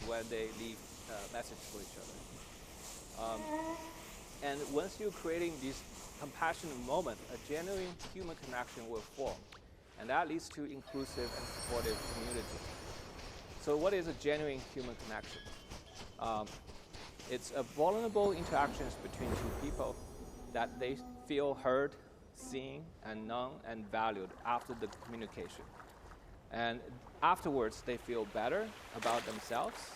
is when they leave message for each other. And once you're creating this compassionate moment, a genuine human connection will form. And that leads to inclusive and supportive community. So what is a genuine human connection? It's a vulnerable interactions between two people that they feel heard, seen, and known and valued after the communication. And afterwards, they feel better about themselves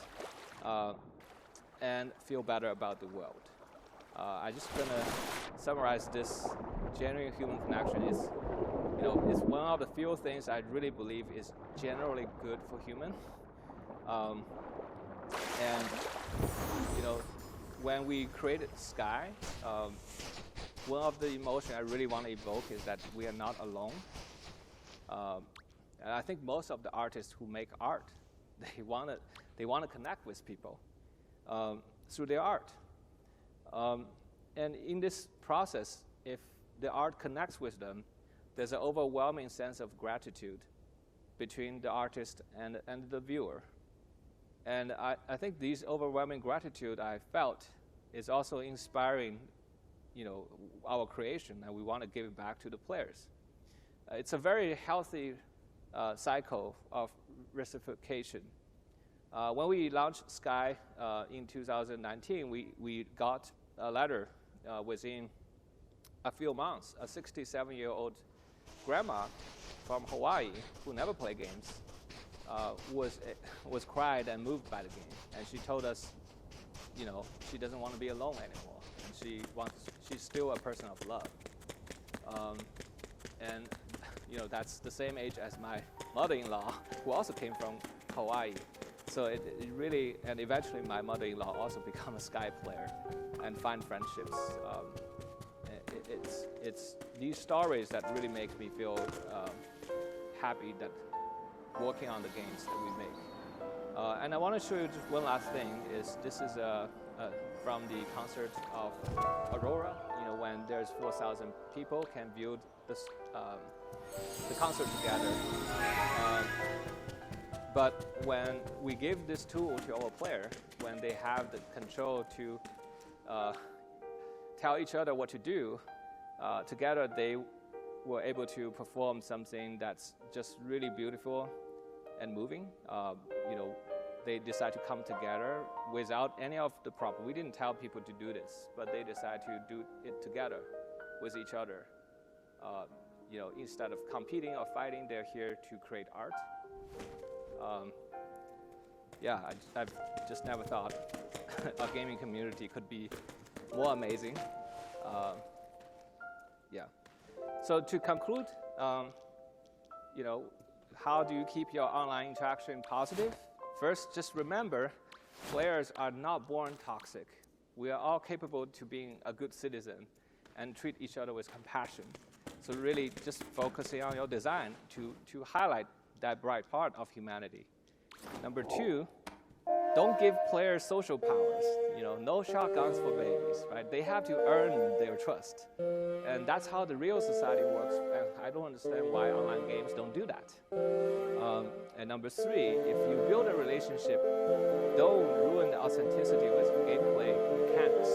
and feel better about the world. I'm just gonna summarize this genuine human connection is, it's one of the few things I really believe is generally good for human. And when we created Sky, one of the emotions I really want to evoke is that we are not alone. And I think most of the artists who make art, they want to connect with people through their art. And in this process, if the art connects with them, there's an overwhelming sense of gratitude between the artist and the viewer. And I think this overwhelming gratitude I felt is also inspiring, our creation, and we want to give it back to the players. It's a very healthy cycle of reciprocation. When we launched Sky in 2019, we got a letter within a few months. A 67-year-old grandma from Hawaii who never played games was cried and moved by the game, and she told us, she doesn't want to be alone anymore, and she's still a person of love. And that's the same age as my mother-in-law, who also came from Hawaii. So it really, and eventually my mother-in-law also become a Sky player and find friendships. It's these stories that really make me feel happy that working on the games that we make. And I want to show you just one last thing. This is from the concert of Aurora. When there's 4,000 people can view the concert together. But when we give this tool to our player, when they have the control to tell each other what to do, together they were able to perform something that's just really beautiful and moving. They decide to come together without any of the problem. We didn't tell people to do this, but they decide to do it together with each other. Instead of competing or fighting, they're here to create art. I've just never thought a gaming community could be more amazing. So to conclude, how do you keep your online interaction positive? First, just remember, players are not born toxic. We are all capable to being a good citizen and treat each other with compassion. So really just focusing on your design to highlight that bright part of humanity. Number two, don't give players social powers. No shotguns for babies, right? They have to earn their trust. And that's how the real society works. And I don't understand why online games don't do that. And number three, if you build a relationship, don't ruin the authenticity with gameplay mechanics.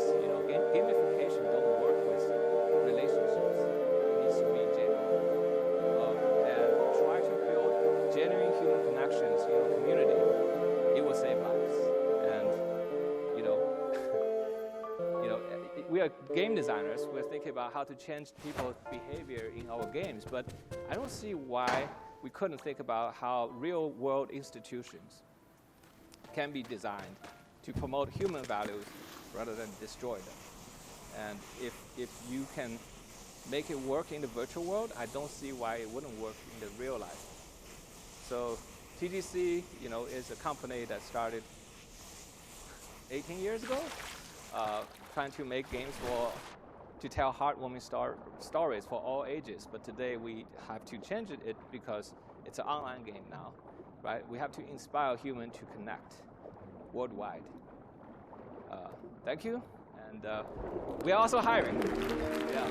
Gamification don't work with relationships. It needs to be genuine. And try to build genuine human connections in your community. It will save lives. And we are game designers. We're thinking about how to change people's behavior in our games, but I don't see why we couldn't think about how real-world institutions can be designed to promote human values rather than destroy them. And if you can make it work in the virtual world, I don't see why it wouldn't work in the real life. So TGC, is a company that started 18 years ago, trying to make games to tell heartwarming stories for all ages. But today we have to change it because it's an online game now, right? We have to inspire humans to connect worldwide. Thank you, and we are also hiring. Yeah.